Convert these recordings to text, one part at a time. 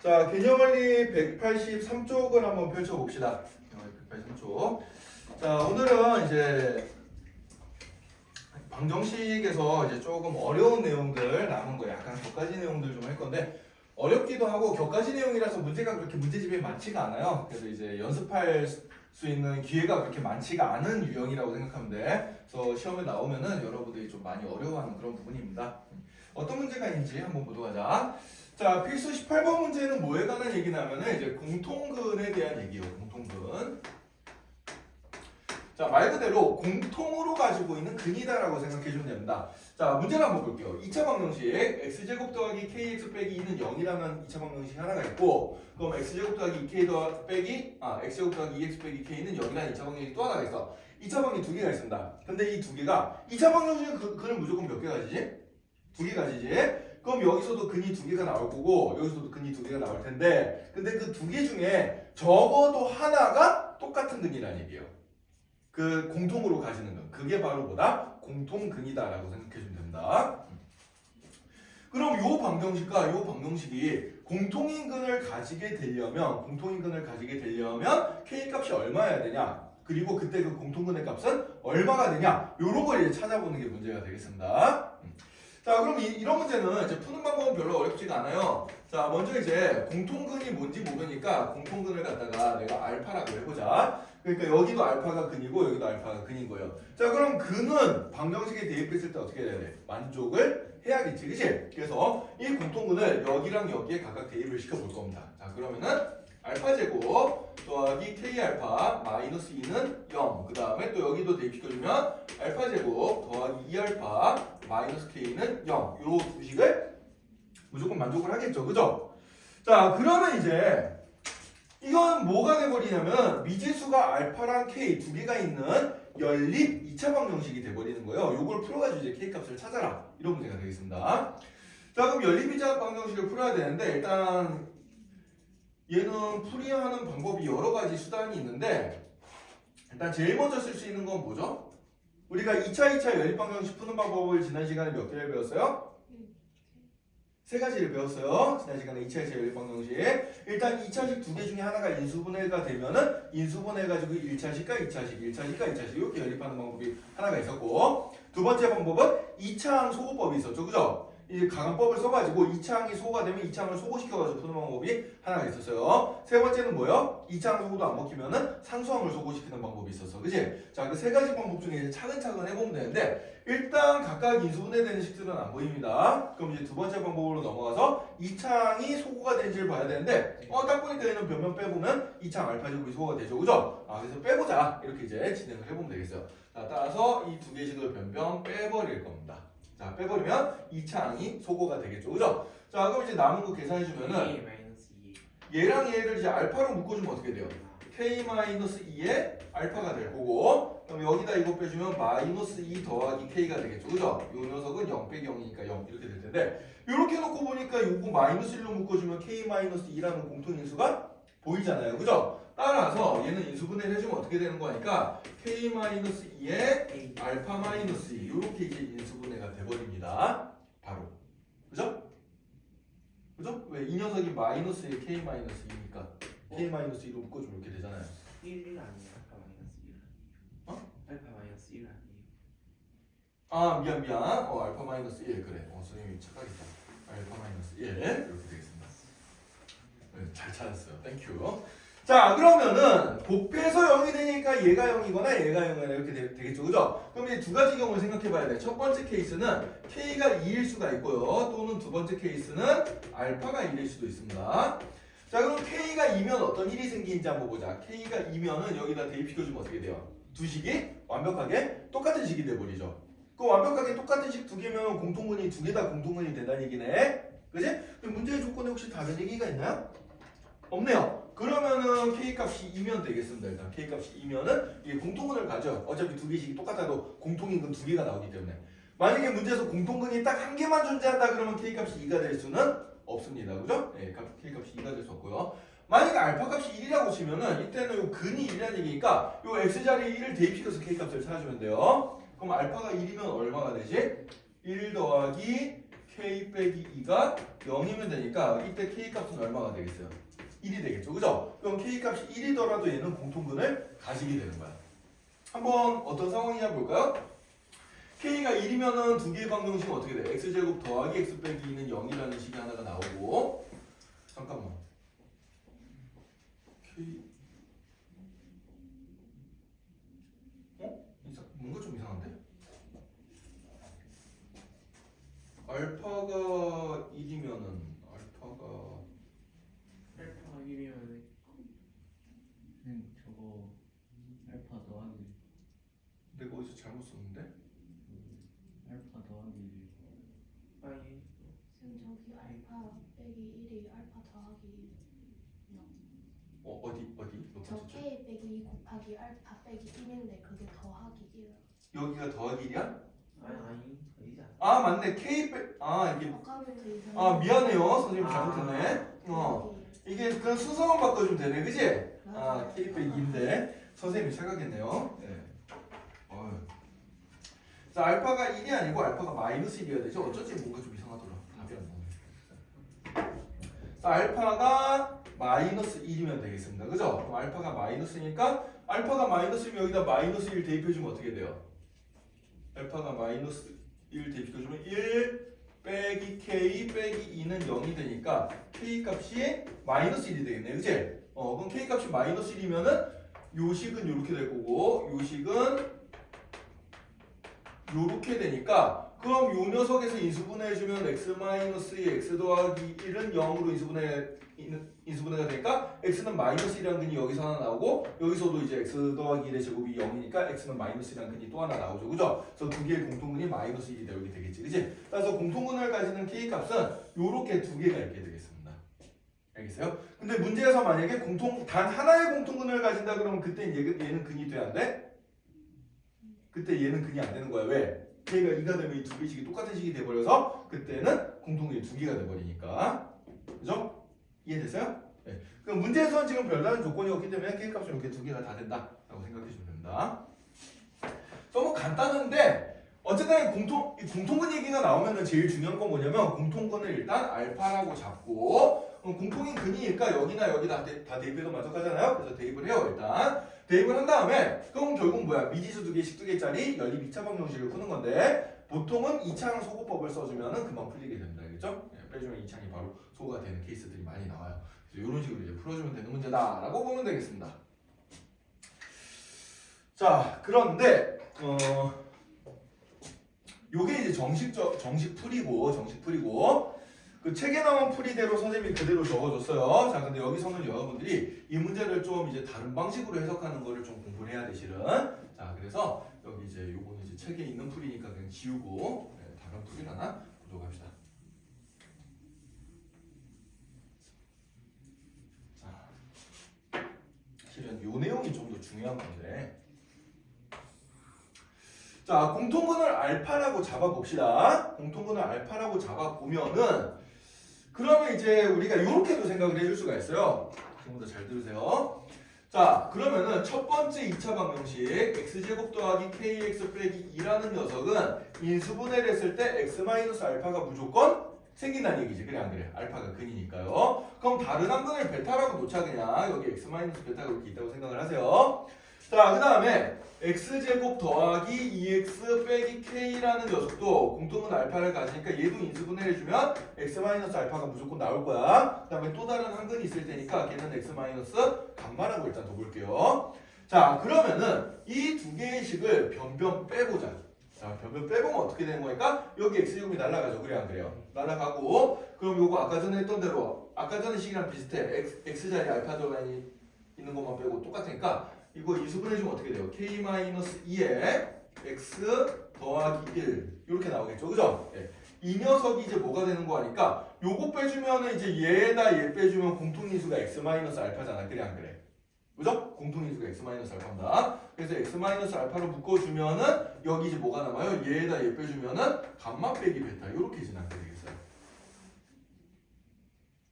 자, 개념원리 183쪽을 한번 펼쳐봅시다. 개념원리 183쪽. 자, 오늘은 이제 방정식에서 이제 조금 어려운 내용들 남은 거 약간 격가지 내용들 좀 할 건데 어렵기도 하고 격가지 내용이라서 문제가 그렇게 문제집이 많지가 않아요. 그래서 이제 연습할 수 있는 기회가 그렇게 많지가 않은 유형이라고 생각하면 돼. 그래서 시험에 나오면은 여러분들이 좀 많이 어려워하는 그런 부분입니다. 어떤 문제가 있는지 한번 보도록 하자. 자, 필수 18번 문제는 뭐에 관한 얘기냐면은 이제 공통근에 대한 얘기예요. 공통근. 자, 말 그대로 공통으로 가지고 있는 근이다라고 생각해 주면 됩니다. 자, 문제를 한번 볼게요. 2차 방정식 x제곱 더하기 kx 빼기 2는 0이라는 2차 방정식 하나가 있고, 그럼 x제곱 더하기 2k 빼기 x제곱 더하기 2x 빼기 k는 0이라는 2차 방정식이 또 하나가 있어. 2차 방정식 두 개가 있습니다. 근데 이 두 개가 2차 방정식은 근을 무조건 몇 개 가지지? 두 개 가지지? 그럼 여기서도 근이 두 개가 나올 거고 여기서도 근이 두 개가 나올 텐데, 근데 그 두 개 중에 적어도 하나가 똑같은 근이라는 얘기예요. 그 공통으로 가지는 근, 그게 바로 뭐다? 공통근이다라고 생각해주면 됩니다. 그럼 요 방정식과 요 방정식이 공통인 근을 가지게 되려면 k 값이 얼마여야 되냐? 그리고 그때 그 공통근의 값은 얼마가 되냐? 요런 걸 이제 찾아보는 게 문제가 되겠습니다. 자, 그럼 이런 문제는 이제 푸는 방법은 별로 어렵지가 않아요. 자, 먼저 이제 공통근이 뭔지 모르니까 공통근을 갖다가 내가 알파라고 해보자. 그러니까 여기도 알파가 근이고 여기도 알파가 근인 거예요. 자, 그럼 근은 방정식에 대입했을 때 어떻게 해야 돼? 만족을 해야겠지, 그치? 그래서 이 공통근을 여기랑 여기에 각각 대입을 시켜볼 겁니다. 자, 그러면은 알파 제곱 더하기 k 알파 마이너스 2는 0. 그 다음에 또 여기도 대입시켜주면 알파 제곱 더하기 2 알파 마이너스 k는 0. 요 두 식을 무조건 만족을 하겠죠, 그죠? 자, 그러면 이제 이건 뭐가 돼버리냐면 미지수가 알파랑 k 두 개가 있는 연립 2차 방정식이 돼버리는 거예요. 요걸 풀어가지고 이제 k 값을 찾아라, 이런 문제가 되겠습니다. 자, 그럼 연립 2차 방정식을 풀어야 되는데 일단 얘는 풀이하는 방법이 여러 가지 수단이 있는데 일단 제일 먼저 쓸 수 있는 건 뭐죠? 우리가 2차 연립 방정식 푸는 방법을 지난 시간에 몇 개를 배웠어요? 세 가지를 배웠어요. 지난 시간에 2차 연립 방정식. 일단 2차식 두 개 중에 하나가 인수분해가 되면은 인수분해가지고 1차식과 2차식 이렇게 연립하는 방법이 하나가 있었고, 두 번째 방법은 2차항 소거법이 있었죠, 그죠? 이 가강법을 써가지고 2차항이 소거가 되면 2차항을 소거시켜가지고 푸는 방법이 하나가 있었어요. 세 번째는 뭐예요? 2차항 소거도 안 먹히면은 상수항을 소거시키는 방법이 있었어, 그치? 자, 그 세 가지 방법 중에 이제 차근차근 해보면 되는데 일단 각각 인수분해되는 식들은 안 보입니다. 그럼 이제 두 번째 방법으로 넘어가서 2차항이 소거가 되는지를 봐야 되는데 딱 보니까 얘는 변면 빼보면 2차항 알파제곱이 소거가 되죠, 그죠? 그래서 빼보자, 이렇게 이제 진행을 해보면 되겠어요. 자, 따라서 이 두 개씩을 변변 빼버릴 겁니다. 자, 빼버리면 2차항이 소거가 되겠죠, 그죠? 자, 그럼 이제 남은 거 계산해주면은 얘랑 얘를 이제 알파로 묶어주면 어떻게 돼요? k-2에 알파가 될 거고, 그럼 여기다 이거 빼주면 마이너스 2 더하기 k가 되겠죠, 그죠? 요 녀석은 0 빼기 0이니까 0 이렇게 될 텐데, 이렇게 놓고 보니까 요거 마이너스 1로 묶어주면 k-2라는 공통인수가 보이잖아요, 그죠? 따라서 얘는 인수분해를 해주면 어떻게 되는 거니까 k-2에 알파-2 이렇게 이제 인수분해가 돼버립니다. 바로, 그죠? 그죠? 왜? 이 녀석이 마이너스에 k-2니까 k-2로 묶어주면 이렇게 되잖아요. 1 아니에요? 알파 마이너스 1. 어? 알파 마이너스 1 아니에요? 미안. 알파-1 그래. 선생님이 착각했다. 알파-1 이렇게 되겠습니다. 네, 잘 찾았어요. 땡큐. 자, 그러면은 곱해서 0이 되니까 얘가 0이거나 얘가 0이거나 이렇게 되겠죠, 그죠? 그럼 이제 두 가지 경우를 생각해봐야 돼. 첫 번째 케이스는 k가 2일 수가 있고요. 또는 두 번째 케이스는 알파가 1일 수도 있습니다. 자, 그럼 k가 2면 어떤 일이 생기는지 한번 보자. k가 2면은 여기다 대입시켜주면 어떻게 돼요? 두 식이 완벽하게 똑같은 식이 돼버리죠. 그 완벽하게 똑같은 식 두 개면 공통근이 두 개 다 공통근이 된다는 얘기네. 그지? 그럼 문제의 조건에 혹시 다른 얘기가 있나요? 없네요. 그러면은 k값이 2면 되겠습니다. 일단 k값이 2면은 이게 공통근을 가져. 어차피 두 개씩이 똑같아도 공통인 근 두 개가 나오기 때문에. 만약에 문제에서 공통근이 딱 한 개만 존재한다 그러면 k값이 2가 될 수는 없습니다. 그죠? 네, k값이 2가 될 수 없고요. 만약에 알파값이 1이라고 치면은 이때는 요 근이 1이라는 얘기니까 요 x자리에 1을 대입시켜서 k값을 찾아주면 돼요. 그럼 알파가 1이면 얼마가 되지? 1 더하기 k 빼기 2가 0이면 되니까 이때 k 값은 얼마가 되겠어요? 1이 되겠죠. 그죠? 그럼 k 값이 1이더라도 얘는 공통근을 가지게 되는 거야. 한번 어떤 상황이냐 볼까요? k가 1이면은 두 개의 방정식은 어떻게 돼? x제곱 더하기 x 빼기 2는 0이라는 식이 하나가 나오고 잠깐만 k 뭔가 좀 이상한데? 알파가 1이면은 알파가 알파가 1이면 저거 알파 더하기 내가 어디서 잘못 썼는데? 알파 더하기 아니 쌤 저기 알파 빼기 1이 알파 더하기 0. 어디? 몇 저 번째죠? k 빼기 2 곱하기 알파 빼기 1인데 그게 더하기 1. 여기가 더하기 1이야? 아니지 않아. 아 맞네 이게 아까부터 이상해. 미안해요 선생님 아. 잘못했네 더하기 이게 그냥 순서만 바꿔주면 되네 그지? 1. k 빼기 2인데 선생님이 착각했네요 네. 어휴. 자 알파가 1이 아니고 알파가 마이너스 1이어야 되죠? 어쩐지 뭔가 좀 이상하더라 답이 안 나오네 자 알파가 마이너스 1이면 되겠습니다 그죠? 그럼 알파가 마이너스니까 알파가 마이너스면 여기다 마이너스 1 대입해주면 어떻게 돼요? 알파가 마이너스 1 대입시켜주면 1 빼기 k 빼기 2는 0이 되니까 k 값이 마이너스 1이 되겠네 그치? 그럼 k 값이 마이너스 1이면은 요 식은 요렇게 될 거고 요 식은 요렇게 되니까 그럼 요 녀석에서 인수분해해주면 x-2 x 더하기 1은 0으로 인수분해가 되니까 x는 마이너스 1이라는 근이 여기서 하나 나오고 여기서도 이제 x 더하기 1의 제곱이 0이니까 x는 마이너스 1이라는 근이 또 하나 나오죠 그죠? 그래서 두 개의 공통근이 마이너스 1이 되게 되겠지 그치? 따라서 공통근을 가지는 k 값은 요렇게 두 개가 있게 되겠습니다 알겠어요? 근데 문제에서 만약에 단 하나의 공통근을 가진다 그러면 그때 얘는 근이 돼야 안 돼? 그때 얘는 근이 안 되는 거야. 왜? k가 2가 되면 이 두 개의 식이 똑같은 식이 돼버려서 그때는 공통근이 두 개가 돼버리니까 그죠? 이해됐어요? 네. 그럼 문제에서는 지금 별다른 조건이 없기 때문에 k 값은 이렇게 두 개가 다 된다라고 생각해주면 됩니다. 너무 간단한데 어쨌든 공통근 얘기가 나오면은 제일 중요한 건 뭐냐면 공통근을 일단 알파라고 잡고 공통인 근이니까 여기나 여기다 다 대입해도 만족하잖아요. 그래서 대입을 해요 일단. 대입을 한 다음에 그럼 결국 뭐야? 미지수 두 개씩 두 개짜리 연립 2차 방정식을 푸는 건데 보통은 2창 소거법을 써주면은 금방 풀리게 됩니다. 알겠죠? 빼주면 2창이 바로 소거가 되는 케이스들이 많이 나와요. 그래서 이런 식으로 이제 풀어주면 되는 문제다라고 보면 되겠습니다. 자 그런데 요게 이제 정식 풀이고 그 책에 나온 풀이대로 선생님이 그대로 적어줬어요. 자, 근데 여기서는 여러분들이 이 문제를 좀 이제 다른 방식으로 해석하는 거를 좀 공부를 해야 돼, 실은. 자, 그래서 여기 이제 요거는 이제 책에 있는 풀이니까 그냥 지우고 다른 풀이를 하나 보도록 합시다. 자, 실은 요 내용이 좀 더 중요한 건데. 자, 공통근을 알파라고 잡아봅시다. 공통근을 알파라고 잡아보면은 그러면 이제 우리가 이렇게도 생각을 해줄 수가 있어요. 지금부터 잘 들으세요. 자, 그러면은 첫 번째 2차 방정식 x제곱 더하기 kx 빼기 2라는 녀석은 인수분해를 했을 때 x-알파가 무조건 생긴다는 얘기지. 그래 안 그래? 알파가 근이니까요. 그럼 다른 한 근을 베타라고 놓자 그냥. 여기 x-베타가 이렇게 있다고 생각을 하세요. 자, 그 다음에 x제곱 더하기 2x 빼기 k라는 녀석도 공통은 알파를 가지니까 얘도 인수분해를 해주면 x-알파가 무조건 나올 거야. 그 다음에 또 다른 한 근이 있을 테니까 걔는 x-감마라고 일단 둬볼게요. 자, 그러면은 이 두 개의 식을 변변 빼보자. 자, 변변 빼보면 어떻게 되는 거니까 여기 x제곱이 날아가죠. 그래 안 그래요? 날아가고 그럼 요거 아까 전에 했던 대로 아까 전에 식이랑 비슷해. x자리 알파 들어가 있는 것만 빼고 똑같으니까 이거 인수분해주면 어떻게 돼요? k-2에 x 더하기 1 이렇게 나오겠죠, 그죠? 네. 이 녀석이 이제 뭐가 되는 거 하니까 요거 빼주면은 이제 얘에다 얘 빼주면 공통인수가 x-알파잖아, 그래 안 그래? 그죠? 공통인수가 x-알파입니다. 그래서 x-알파로 묶어주면은 여기 이제 뭐가 남아요? 얘에다 얘 빼주면은 감마 빼기 베타 이렇게 지나게 되겠어요.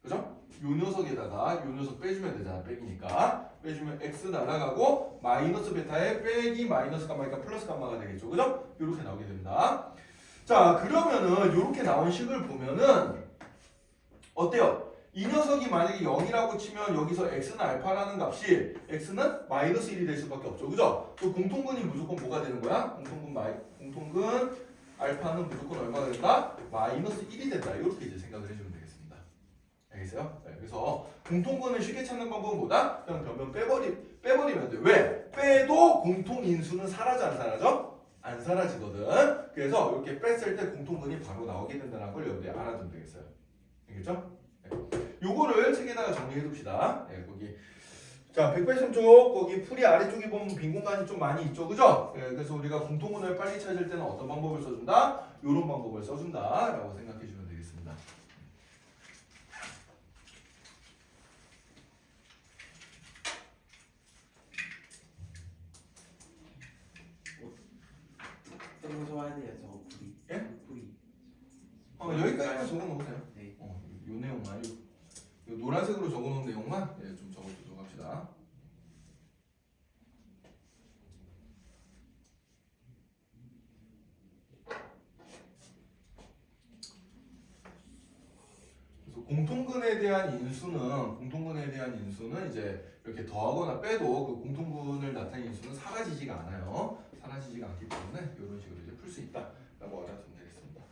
그죠? 요 녀석에다가 요 녀석 빼주면 되잖아, 빼기니까. 빼주면 x 날아가고 마이너스 베타에 빼기 마이너스 감마니까 플러스 감마가 되겠죠, 그죠? 이렇게 나오게 됩니다. 자 그러면은 이렇게 나온 식을 보면은 어때요? 이 녀석이 만약에 0이라고 치면 여기서 x는 알파라는 값이 x는 마이너스 1이 될 수밖에 없죠. 그죠? 그 공통근이 무조건 뭐가 되는 거야? 공통근 알파는 무조건 얼마가 된다? 마이너스 1이 된다. 이렇게 이제 생각을 해주면 되겠습니다. 알겠어요? 네, 그래서 공통근을 쉽게 찾는 방법은 뭐다? 그냥 변변 빼버리면 돼. 왜? 빼도 공통인수는 사라져 안 사라져? 안 사라지거든. 그래서 이렇게 뺐을 때 공통근이 바로 나오게 된다는 걸 여러분들이 알아두면 되겠어요. 알겠죠? 네. 요거를 책에다가 정리해 둡시다. 네, 거기 자 183쪽 거기 풀이 아래쪽에 보면 빈 공간이 좀 많이 있죠. 그죠? 네, 그래서 우리가 공통근을 빨리 찾을 때는 어떤 방법을 써준다? 요런 방법을 써준다 라고 생각해 주면 되겠습니다. 너무 좋아야 돼요 저거 풀이. 예? 풀이. 여기까지만 적어 놓으세요. 네. 요 내용만 요 노란색으로 적어 놓은 내용만 예, 좀 적어두도록 합시다. 그래서 공통근에 대한 인수는 이제 이렇게 더하거나 빼도 그 공통근을 나타내는 인수는 사라지지가 않아요. 사라지지가 않기 때문에 이런 식으로 이제 풀 수 있다라고 알아두면 되겠습니다.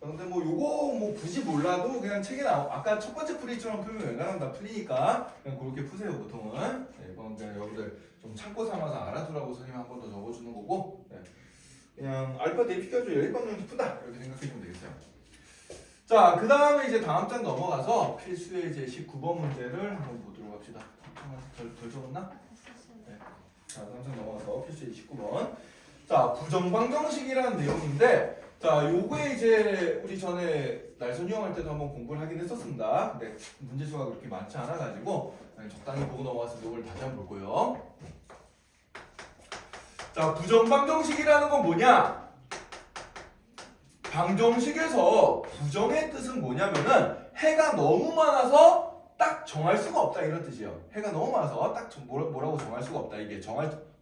근데 뭐 요거 뭐 굳이 몰라도 그냥 책에 아까 첫 번째 풀이처럼 풀면 웬간하면 다 풀리니까 그냥 그렇게 푸세요 보통은. 네, 이건 그냥 여러분들 좀 참고 삼아서 알아두라고 선생님이 한 번 더 적어주는 거고 네. 그냥 알파 대입시켜줘 열반면서 푸다 이렇게 생각해주면 되겠어요. 자 그 다음에 이제 다음 장 넘어가서 필수의 제 19번 문제를 한번 보도록 합시다. 덜 적었나? 네. 자 다음 장 넘어가서 필수의 19번. 자 부정방정식이라는 내용인데 자, 요거에 이제 우리 전에 날선 유형할 때도 한번 공부를 하긴 했었습니다. 근데 문제 수가 그렇게 많지 않아 가지고 적당히 보고 넘어가서 이걸 다시 한번 볼 거예요. 자, 부정방정식이라는 건 뭐냐? 방정식에서 부정의 뜻은 뭐냐면은 해가 너무 많아서 딱 정할 수가 없다 이런 뜻이에요. 해가 너무 많아서 딱 뭐라고 정할 수가 없다. 이게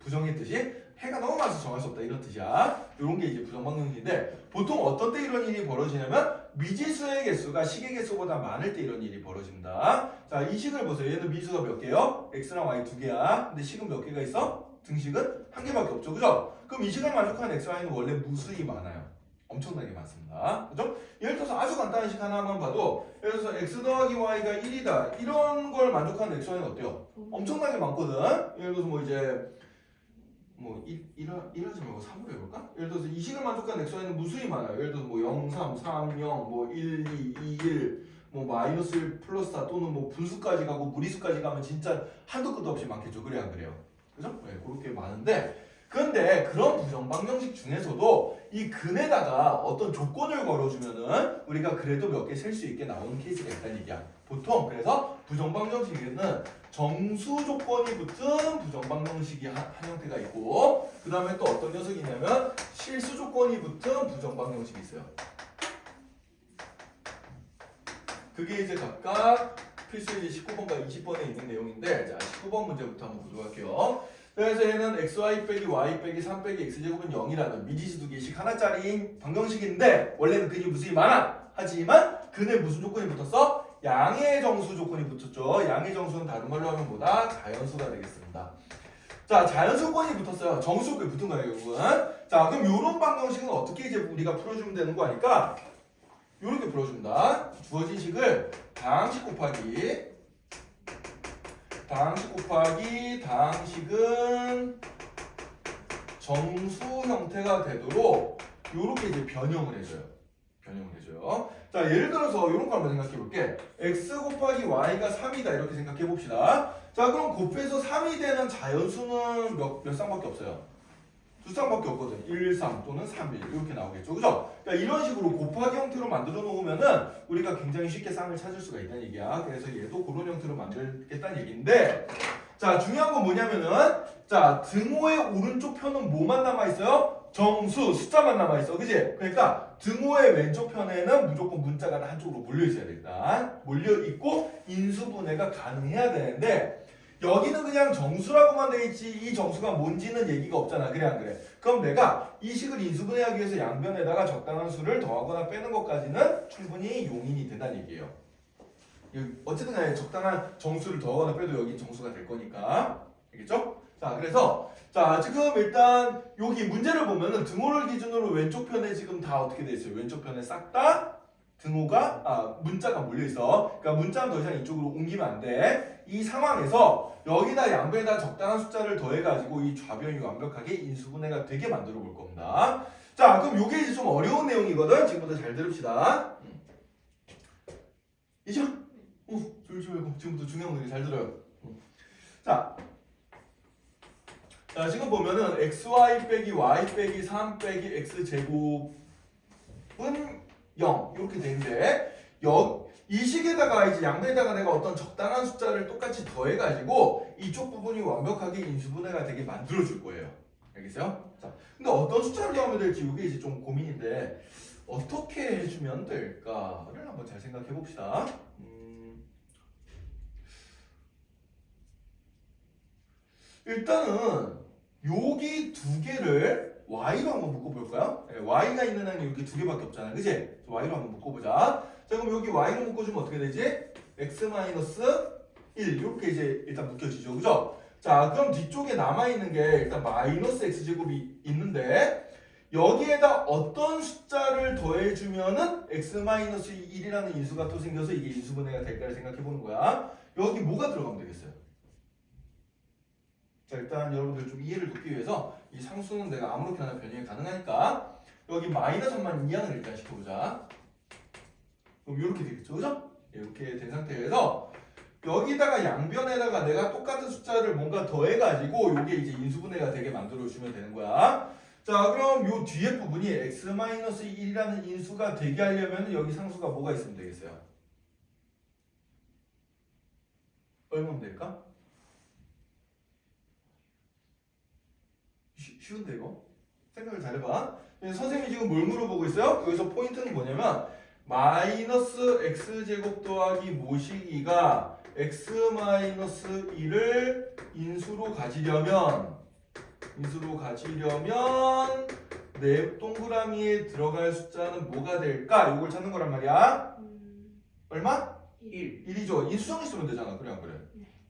부정의 뜻이 해가 너무 많아서 정할 수 없다 이런 뜻이야. 이런 게 이제 부정방정식인데 보통 어떤 때 이런 일이 벌어지냐면 미지수의 개수가 식의 개수보다 많을 때 이런 일이 벌어집니다. 자, 이 식을 보세요. 얘는 미수가 몇 개요? x랑 y 두 개야. 근데 식은 몇 개가 있어? 등식은 한 개밖에 없죠. 그죠? 그럼 이 식을 만족하는 x, y는 원래 무수히 많아요. 엄청나게 많습니다. 그죠? 예를 들어서 아주 간단한 식 하나만 봐도 예를 들어서 x 더하기 y가 1이다. 이런 걸 만족하는 x, y는 어때요? 엄청나게 많거든. 예를 들어서 뭐 이제 뭐 1하지 말고 3으로 해볼까? 예를 들어서 이 식을 만족하는 xy는 무수히 많아요. 예를 들어서 뭐 0, 3, 3, 0, 뭐 1, 2, 2, 1, 뭐 마이너스 1, 플러스 4 또는 뭐 분수까지 가고 무리수까지 가면 진짜 한도 끝도 없이 많겠죠. 그래야 안 그래요? 그죠? 네, 그렇게 많은데 근데 그런 부정방정식 중에서도 이 근에다가 어떤 조건을 걸어주면은 우리가 그래도 몇 개 셀 수 있게 나오는 케이스가 있다는 얘기야. 보통 그래서 부정방정식에는 정수 조건이 붙은 부정방정식이 한 형태가 있고 그 다음에 또 어떤 녀석이 있냐면 실수 조건이 붙은 부정방정식이 있어요. 그게 이제 각각 필수 이제 19번과 20번에 있는 내용인데 자 19번 문제부터 한번 보도록 할게요. 그래서 얘는 xy 빼기 y 빼기 3 빼기 x제곱은 0이라는 미지수 두 개씩 하나짜리인 방정식인데 원래는 근이 무수히 많아. 하지만 근에 무슨 조건이 붙었어? 양의 정수 조건이 붙었죠. 양의 정수는 다른 말로 하면 뭐다? 자연수가 되겠습니다. 자, 자연수건이 붙었어요. 정수 조건이 붙은 거예요, 결국은. 자, 그럼 요런 방정식은 어떻게 이제 우리가 풀어주면 되는 거 아닐까? 요렇게 풀어줍니다. 주어진 식을 다항식 곱하기 다항식은 정수 형태가 되도록 요렇게 이제 변형을 해줘요. 자, 예를 들어서 이런 거 한번 생각해 볼게. x 곱하기 y가 3이다 이렇게 생각해 봅시다. 자, 그럼 곱해서 3이 되는 자연수는 몇 쌍밖에 없어요. 두 쌍밖에 없거든. 1, 3 또는 3, 1 이렇게 나오겠죠. 그죠? 그러니까 이런 식으로 곱하기 형태로 만들어 놓으면은 우리가 굉장히 쉽게 쌍을 찾을 수가 있다는 얘기야. 그래서 얘도 그런 형태로 만들겠다는 얘기인데 자 중요한 건 뭐냐면은 자 등호의 오른쪽 편은 뭐만 남아있어요? 정수, 숫자만 남아있어. 그지? 그러니까 등호의 왼쪽 편에는 무조건 문자가 한쪽으로 몰려있어야 돼. 일단 몰려있고 인수분해가 가능해야 되는데 여기는 그냥 정수라고만 돼 있지 이 정수가 뭔지는 얘기가 없잖아. 그래 안 그래? 그럼 내가 이 식을 인수분해하기 위해서 양변에다가 적당한 수를 더하거나 빼는 것까지는 충분히 용인이 된다는 얘기예요. 어쨌든 간에 적당한 정수를 더하거나 빼도 여기 정수가 될 거니까. 알겠죠? 자 그래서 자 지금 일단 여기 문제를 보면은 등호를 기준으로 왼쪽 편에 지금 다 어떻게 돼 있어요? 왼쪽 편에 싹 다 등호가 문자가 몰려 있어. 그러니까 문자는 더 이상 이쪽으로 옮기면 안 돼. 이 상황에서 여기다 양변에다 적당한 숫자를 더해 가지고 이 좌변이 완벽하게 인수분해가 되게 만들어 볼 겁니다. 자 그럼 요게 이제 좀 어려운 내용이거든. 지금부터 잘 들읍시다. 이죠? 조용히 지금부터 중요한 거 잘 들어요. 자 지금 보면은 xy 빼기 y 빼기 3 빼기 x 제곱은 0 이렇게 되는데 이 식에다가 이제 양변에다가 내가 어떤 적당한 숫자를 똑같이 더해가지고 이쪽 부분이 완벽하게 인수분해가 되게 만들어줄 거예요. 알겠어요? 자, 근데 어떤 숫자를 더하면 될지 이게 이제 좀 고민인데 어떻게 해주면 될까를 한번 잘 생각해 봅시다. 일단은 여기 두 개를 y로 한번 묶어볼까요? 네, y가 있는 항이 이렇게 두 개밖에 없잖아요. 그치? y로 한번 묶어보자. 자 그럼 여기 y로 묶어주면 어떻게 되지? x-1 이렇게 이제 일단 묶여지죠. 그죠? 자 그럼 뒤쪽에 남아있는 게 일단 마이너스 x제곱이 있는데 여기에다 어떤 숫자를 더해주면은 x-1이라는 인수가 또 생겨서 이게 인수분해가 될까를 생각해보는 거야. 여기 뭐가 들어가면 되겠어요? 자 일단 여러분들 좀 이해를 돕기 위해서 이 상수는 내가 아무렇게나 변형이 가능하니까 여기 마이너스 3만 이항을 일단 시켜보자. 그럼 이렇게 되겠죠, 그죠? 이렇게 된 상태에서 여기다가 양변에다가 내가 똑같은 숫자를 뭔가 더해가지고 이게 이제 인수분해가 되게 만들어주면 되는 거야. 자 그럼 요 뒤에 부분이 x-1이라는 인수가 되게 하려면 여기 상수가 뭐가 있으면 되겠어요? 얼마면 될까? 쉬운데 이거? 생각을 잘해봐. 선생님이 지금 뭘 물어보고 있어요? 여기서 포인트는 뭐냐면 마이너스 x제곱 더하기 모시기가 x-1을 인수로 가지려면 내 동그라미에 들어갈 숫자는 뭐가 될까? 이걸 찾는 거란 말이야. 얼마? 1. 1이죠. 인수정리 쓰면 되잖아. 그래 안 그래?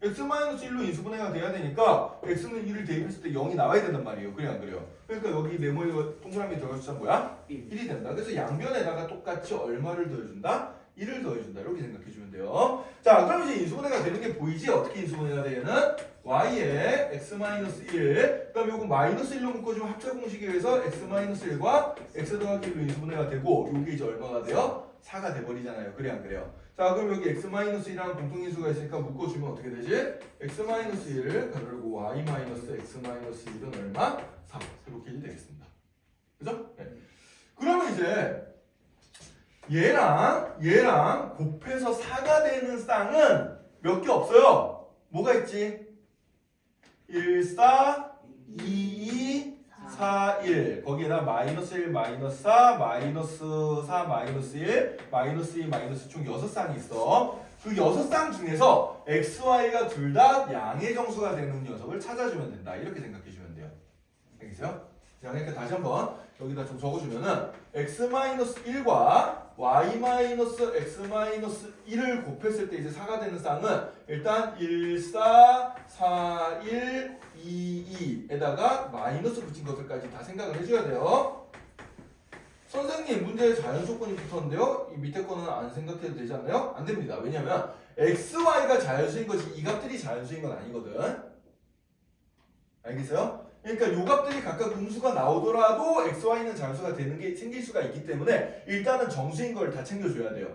x-1로 인수분해가 돼야 되니까 x는 1을 대입했을 때 0이 나와야 된단 말이에요. 그래 안 그래요? 그러니까 여기 네모에 동그라미 들어갈 숫자 뭐야? 1이 된다. 그래서 양변에다가 똑같이 얼마를 더해준다? 1을 더해준다. 이렇게 생각해주면 돼요. 자 그럼 이제 인수분해가 되는 게 보이지? 어떻게 인수분해가 되는? y에 x-1 그럼 요거 마이너스 1로 묶어주면 합차 공식에 의해서 x-1과 x 더하기 1로 인수분해가 되고 요게 이제 얼마가 돼요? 4가 돼버리잖아요. 그래 안 그래요? 자 그럼 여기 x-1이라는 공통인수가 있으니까 묶어주면 어떻게 되지? x-1 그리고 y-x-1은 얼마? 3 이렇게 되겠습니다. 그죠? 네. 그러면 이제 얘랑 곱해서 4가 되는 쌍은 몇 개 없어요. 뭐가 있지? 1, 4, 2, 2, 4, 1 거기에다 마이너스 1, 마이너스 4, 마이너스 4, 마이너스 1, 마이너스 2, 마이너스 총 6쌍이 있어. 그 6쌍 중에서 x, y가 둘 다 양의 정수가 되는 녀석을 찾아주면 된다. 이렇게 생각해주면 돼요. 알겠어요? 자, 그러니까 다시 한번 여기다 좀 적어주면은 x-1과 y-x-1을 곱했을 때 이제 4가 되는 쌍은 일단 1, 4, 4, 1, 2, 2에다가 마이너스 붙인 것들까지 다 생각을 해줘야 돼요. 선생님 문제에 자연 조건이 붙었는데요. 이 밑에 거는 안 생각해도 되지 않나요? 안 됩니다. 왜냐면 x, y가 자연수인 것이 이 값들이 자연수인 건 아니거든. 알겠어요? 그러니까 요 값들이 각각 음수가 나오더라도 x, y는 자연수가 되는 게 생길 수가 있기 때문에 일단은 정수인 걸 다 챙겨줘야 돼요.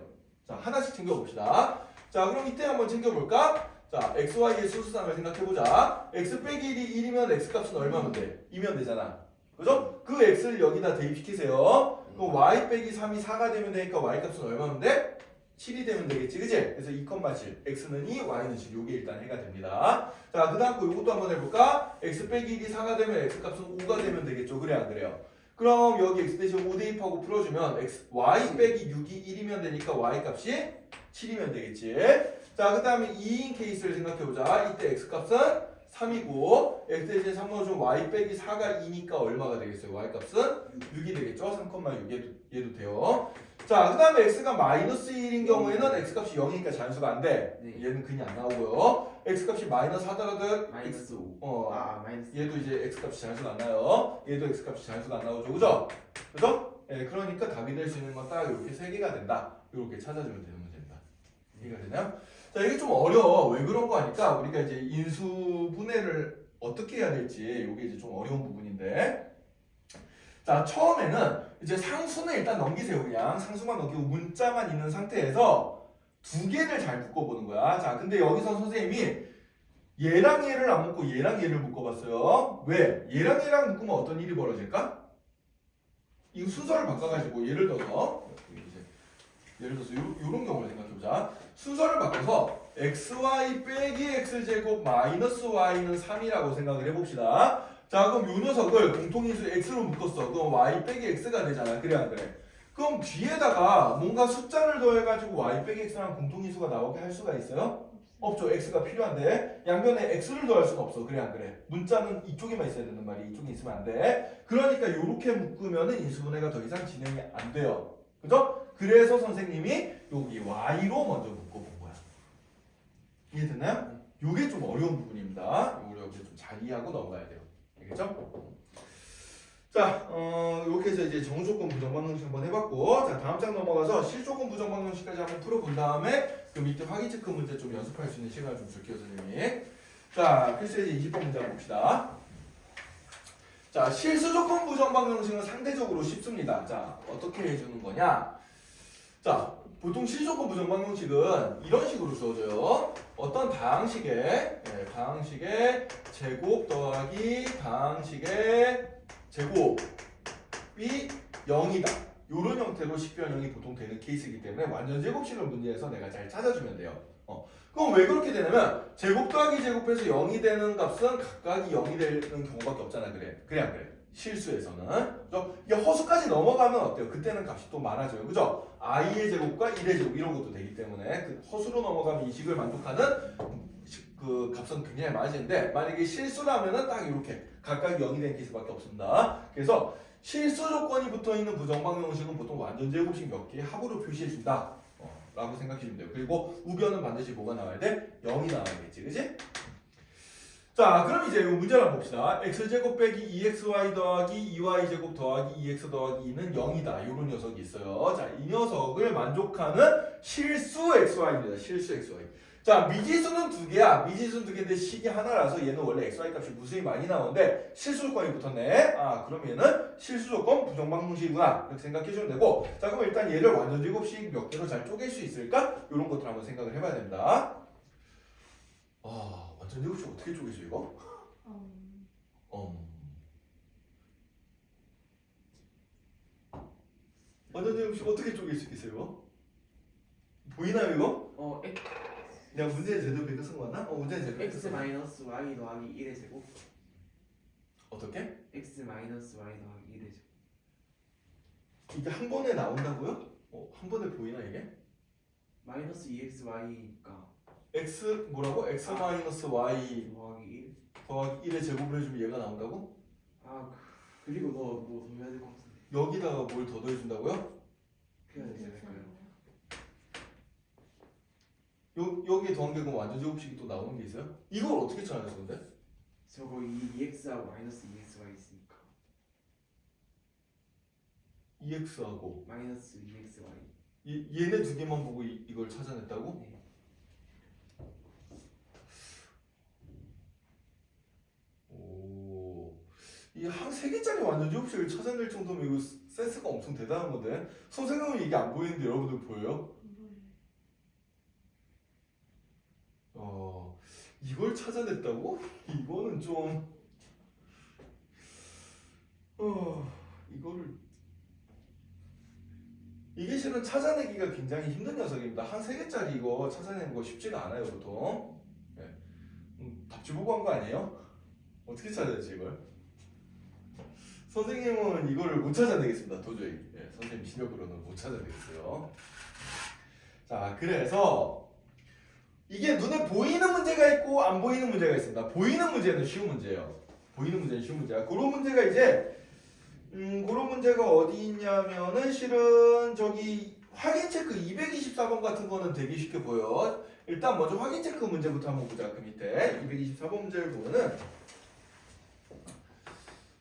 자 하나씩 챙겨봅시다. 자 그럼 이때 한번 챙겨볼까? 자 x, y의 수수상을 생각해보자. x 빼기 1이 1이면 x 값은 얼마면 돼? 2면 되잖아. 그죠? 그 x를 여기다 대입시키세요. 그럼 y 빼기 3이 4가 되면 되니까 y 값은 얼마면 돼? 7이 되면 되겠지, 그지? 그래서 2,7, x는 2, y는 7. 요게 일단 해가 됩니다. 자, 그 다음 거 요것도 한번 해볼까? x 빼기 1이 4가 되면 x 값은 5가 되면 되겠죠, 그래 안 그래요? 그럼 여기 x 대신 5 대입하고 풀어주면 y 빼기 6이 1이면 되니까 y 값이 7이면 되겠지. 자, 그 다음에 2인 케이스를 생각해보자. 이때 x 값은 3이고 x 대신 3 넣어주면 y 빼기 4가 2니까 얼마가 되겠어요? y 값은 6이 되겠죠? 3,6 얘도 돼요. 자, 그 다음에 x가 마이너스 1인 경우에는 x 값이 0이니까 자연수가 안 돼. 네. 얘는 그냥 안 나오고요. x 값이 마이너스 하더라도 마이너스 5. 마이너스. 얘도 이제 x 값이 자연수가 안 나요. 얘도 x 값이 자연수가 안 나오죠, 그죠? 그죠? 예, 그러니까 답이 될 수 있는 건 딱 이렇게 세 개가 된다. 이렇게 찾아주면 되는 문제입니다. 이해가 되나요? 자, 이게 좀 어려워. 왜 그런 거 하니까 우리가 이제 인수분해를 어떻게 해야 될지 이게 이제 좀 어려운 부분인데. 자, 처음에는 이제 상수는 일단 넘기세요. 그냥 상수만 넘기고 문자만 있는 상태에서 두 개를 잘 묶어보는 거야. 자, 근데 여기서 선생님이 얘랑 얘를 안 묶고 얘랑 얘를 묶어봤어요. 왜? 얘랑 얘랑 묶으면 어떤 일이 벌어질까? 이 순서를 바꿔가지고 예를 들어서 요런 경우를 생각해보자. 순서를 바꿔서 xy 빼기 x제곱 마이너스 y는 3이라고 생각을 해봅시다. 자, 그럼 요 녀석을 공통인수 x로 묶었어. 그럼 y 빼기 x가 되잖아. 그래 안 그래? 그럼 뒤에다가 뭔가 숫자를 더해가지고 y 빼기 x랑 공통인수가 나오게 할 수가 있어요? 없죠. x가 필요한데 양변에 x를 더할 수는 없어. 그래 안 그래? 문자는 이쪽에만 있어야 되는 말이 이쪽에 있으면 안 돼. 그러니까 요렇게 묶으면은 인수분해가 더 이상 진행이 안 돼요. 그죠? 그래서 선생님이 여기 y로 먼저 묶어본 거야. 이해됐나요? 요게 좀 어려운 부분입니다. 요거 여기 좀 잘 이해하고 넘어가야 돼요. 알겠죠? 자, 이렇게 해서 이제 정조건 부정방정식 한번 해봤고, 자, 다음 장 넘어가서 실조건 부정방정식까지 한번 풀어본 다음에 그 밑에 확인 체크 문제 좀 연습할 수 있는 시간을 좀 줄게요, 선생님이. 자, 필수예제 20번 문제 한번 봅시다. 자, 실수조건 부정방정식은 상대적으로 쉽습니다. 자, 어떻게 해주는 거냐? 자, 보통 실수조건 부정방정식은 이런 식으로 주어져요. 어떤 다항식의 제곱 더하기 다항식의 제곱이 0이다. 이런 형태로 식변형이 보통 되는 케이스이기 때문에 완전 제곱식을 문제에서 내가 잘 찾아주면 돼요. 그럼 왜 그렇게 되냐면 제곱 더하기 제곱해서 0이 되는 값은 각각이 0이 되는 경우밖에 없잖아. 그래 안 그래? 실수에서는. 그죠? 이게 허수까지 넘어가면 어때요? 그때는 값이 또 많아져요. 그죠? i의 제곱과 1의 제곱 이런 것도 되기 때문에 그 허수로 넘어가면 이 식을 만족하는 그 값은 굉장히 많아지는데 만약에 실수라면은 딱 이렇게 각각 0이 되는 케이스밖에 없습니다. 그래서 실수 조건이 붙어있는 부정방정식은 보통 완전 제곱식 몇 개의 합으로 표시해준다 라고 생각해주면 돼요. 그리고 우변은 반드시 뭐가 나와야 돼? 0이 나와야겠지, 그치? 자, 그럼 이제 이 문제를 한번 봅시다. x제곱 빼기 2xy 더하기 2y제곱 더하기 2x 더하기 2는 0이다. 이런 녀석이 있어요. 자, 이 녀석을 만족하는 실수 xy입니다. 실수 xy. 자, 미지수는 두 개야. 미지수는 두 개인데 식이 하나라서 얘는 원래 xy 값이 무수히 많이 나오는데 실수 조건이 붙었네. 그럼 얘는 실수 조건 부정방정식이구나. 이렇게 생각해주면 되고. 자, 그럼 일단 얘를 완전 제곱식 몇 개로 잘 쪼갤 수 있을까? 이런 것들 한번 생각을 해봐야 됩니다. 완전 제곱식 어떻게 쪼개죠 이거? 완전 제곱식 어떻게 쪼갤 수 있겠어요? 보이나요 이거? 내가 문제 제대로 베껴 쓴거 같나? 문제 제대로 베껴 x 쓴 거. 마이너스 y 더하기 1의 제곱. 어떻게? x 마이너스 y 더하기 1의 제곱. 이게 한 번에 나온다고요? 한 번에 보이나 이게? 마이너스 2xy니까 x 뭐라고? x 마이너스 y 더하기 1. 더하기 1의 제곱을 해주면 얘가 나온다고? 그리고 너 뭐 더 해야 될 것 같은데. 여기다가 뭘 더 더해준다고요? 해야 되지 않을까요? 여기에 더한 게 그럼 완전 제곱식이 또 나오는 게 있어요? 이걸 어떻게 찾아냈어 근데? 저거 2x하고 마이너스 2xy 있으니까 2x하고 마이너스 2xy. 얘네 두 개만 보고 이걸 찾아냈다고? 네. 이 한 세 개짜리 완전 제곱식을 찾아낼 정도면 이거 센스가 엄청 대단한 건데 선생님은 이게 안 보이는데 여러분들 보여요? 이걸 찾아냈다고? 이거는 좀 이거를 이게 실은 찾아내기가 굉장히 힘든 녀석입니다. 한 3개짜리 이거 찾아내는 거 쉽지가 않아요, 보통. 네. 답지 보고 한 거 아니에요? 어떻게 찾아야지 이걸? 선생님은 이거를 못 찾아내겠습니다, 도저히. 네, 선생님 실력으로는 못 찾아내겠어요. 자, 그래서 이게 눈에 보이는 문제가 있고 안 보이는 문제가 있습니다. 보이는 문제는 쉬운 문제예요. 보이는 문제는 쉬운 문제야. 그런 문제가 이제 그런 문제가 어디 있냐면은 실은 저기 확인 체크 224번 같은 거는 되게 쉽게 보여. 일단 먼저 확인 체크 문제부터 한번 보자. 그 밑에 224번 문제를 보면은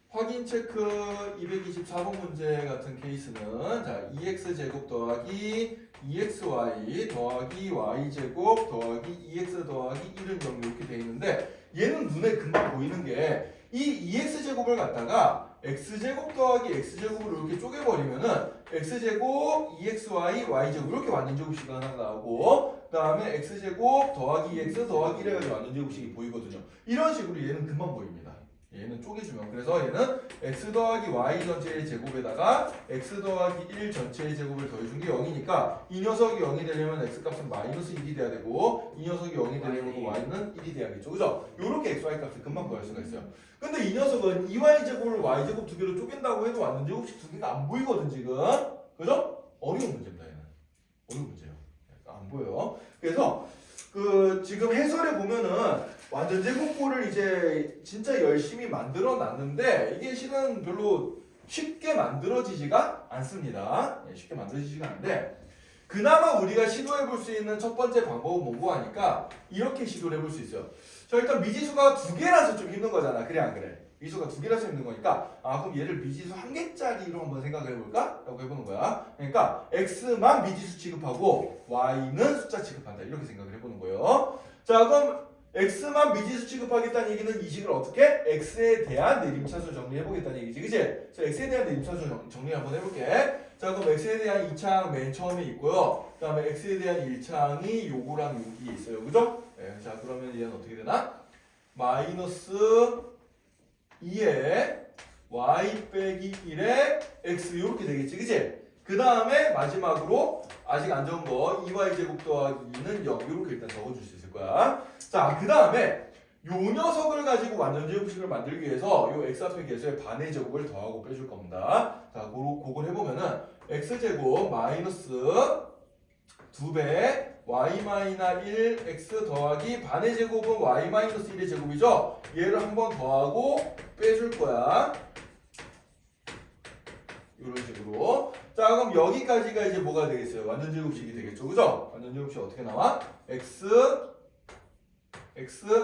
확인 체크 224번 문제 같은 케이스는 자 2x 제곱 더하기 2xy 더하기 y 제곱 더하기 2x 더하기 1은 0 이렇게 돼 있는데 얘는 눈에 금방 보이는 게 이 2x 제곱을 갖다가 x 제곱 더하기 x 제곱으로 이렇게 쪼개버리면은 x 제곱 2xy y 제곱 이렇게 완전 제곱식이 하나 나오고 그다음에 x 제곱 더하기 2x 더하기 1 해가지고 완전 제곱식이 보이거든요. 이런 식으로 얘는 금방 보입니다. 얘는 쪼개주면 그래서 얘는 x 더하기 y 전체의 제곱에다가 x 더하기 1 전체의 제곱을 더해준 게 0이니까 이 녀석이 0이 되려면 x 값은 마이너스 1이 돼야 되고 이 녀석이 0이 되려면 y는 1이 돼야겠죠. 그죠? 요렇게 x, y 값을 금방 구할 수가 있어요. 근데 이 녀석은 2y 제곱을 y 제곱 두 개로 쪼갠다고 해도 완전 제곱식 두 개가 안 보이거든 지금. 그죠? 어려운 문제입니다 얘는. 어려운 문제예요. 안 보여요. 그래서 그 지금 해설에 보면은 완전 제곱꼴을 이제 진짜 열심히 만들어 놨는데 이게 실은 별로 쉽게 만들어지지가 않습니다. 쉽게 만들어지지가 않는데 그나마 우리가 시도해 볼 수 있는 첫 번째 방법은 뭐고 하니까 이렇게 시도를 해볼 수 있어요. 자 일단 미지수가 2개라서 좀 힘든 거잖아. 그래 안 그래? 미지수가 2개라서 힘든 거니까 그럼 얘를 미지수 1개짜리로 한번 생각을 해볼까? 라고 해보는 거야. 그러니까 x만 미지수 취급하고 y는 숫자 취급한다. 이렇게 생각을 해보는 거예요. 자 그럼 x만 미지수 취급하겠다는 얘기는 이 식을 어떻게? x에 대한 내림차수 정리해보겠다는 얘기지. 그치? 그래서 x에 대한 내림차수 정리 한번 해볼게. 자 그럼 x에 대한 2창 맨 처음에 있고요. 그 다음에 x에 대한 1창이 요거랑 여기에 있어요. 그죠? 네, 자 그러면 얘는 어떻게 되나? 마이너스 2에 y 빼기 1에 x 요렇게 되겠지. 그치? 그 다음에 마지막으로 아직 안 적은 거 2y 제곱 더하기는 0 이렇게 일단 적어줄 수 있을 거야. 자, 그 다음에 요 녀석을 가지고 완전 제곱식을 만들기 위해서 요 x 앞에 계수의 반의 제곱을 더하고 빼줄 겁니다. 자, 그걸 해보면은 x 제곱 마이너스 2배 y 마이너 1 x 더하기 반의 제곱은 y 마이너스 1의 제곱이죠. 얘를 한번 더하고 빼줄 거야. 이런 식으로. 자 그럼 여기까지가 이제 뭐가 되겠어요? 완전 제곱식이 되겠죠. 그죠? 완전 제곱식 어떻게 나와? x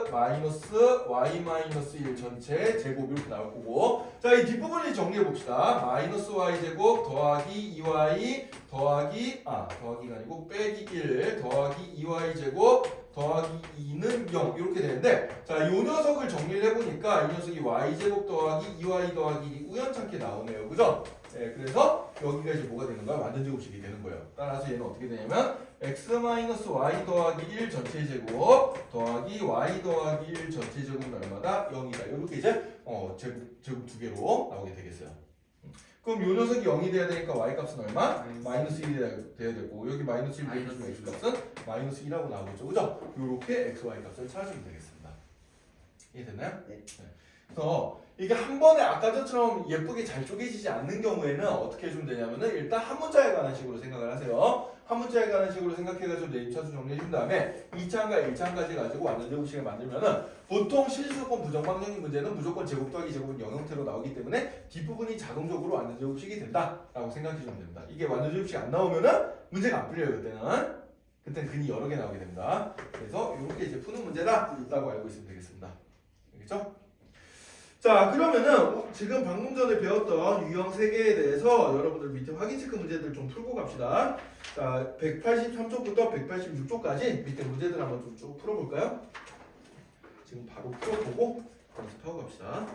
마이너스 y 마이너스 1 전체 제곱 이렇게 나올 거고 자 이 뒷부분을 정리해 봅시다. 마이너스 y 제곱 더하기 2y 더하기가 아니고 빼기 1 더하기 2y 제곱 더하기 2는 0 이렇게 되는데 자 이 녀석을 정리를 해보니까 이 녀석이 y 제곱 더하기 2y 더하기 2 우연찮게 나오네요. 그죠? 네, 그래서 여기가 이제 뭐가 되는 거야? 완전 제곱식이 되는 거예요. 따라서 얘는 어떻게 되냐면 x-y 더하기 1 전체 제곱 더하기 y 더하기 1 전체 제곱은 얼마다? 0이다. 이렇게 이제 제곱 두 개로 나오게 되겠어요. 그럼 요 녀석이 0이 돼야 되니까 y 값은 얼마? 마이너스 1이 돼야 되고 여기 마이너스 1 빼주면 x 값은 마이너스 1하고 나오겠죠. 그죠? 요렇게 x, y 값을 찾으면 되겠습니다. 이해됐나요? 네. 그래서 이게 한 번에 아까 전처럼 예쁘게 잘 쪼개지지 않는 경우에는 어떻게 해주면 되냐면은 일단 한 문자에 관한 식으로 생각을 하세요. 한 문자에 관한 식으로 생각해가지고 내림차수 정리해준 다음에 2차과 1차까지 가지고 완전 제곱식을 만들면은 보통 실수권 부정방정식 문제는 무조건 제곱 더하기 제곱은 0 형태로 나오기 때문에 뒷부분이 자동적으로 완전 제곱식이 된다라고 생각해주면 됩니다. 이게 완전 제곱식이 안 나오면은 문제가 안 풀려요. 그때는 근이 여러 개 나오게 됩니다. 그래서 이렇게 이제 푸는 문제다라고 알고 있으면 되겠습니다. 알겠죠? 자 그러면은 지금 방금 전에 배웠던 유형 3개에 대해서 여러분들 밑에 확인 체크 문제들 좀 풀고 갑시다. 자 183쪽부터 186쪽까지 밑에 문제들 한번 좀 쭉 풀어볼까요? 지금 바로 풀어보고 연습하고 갑시다.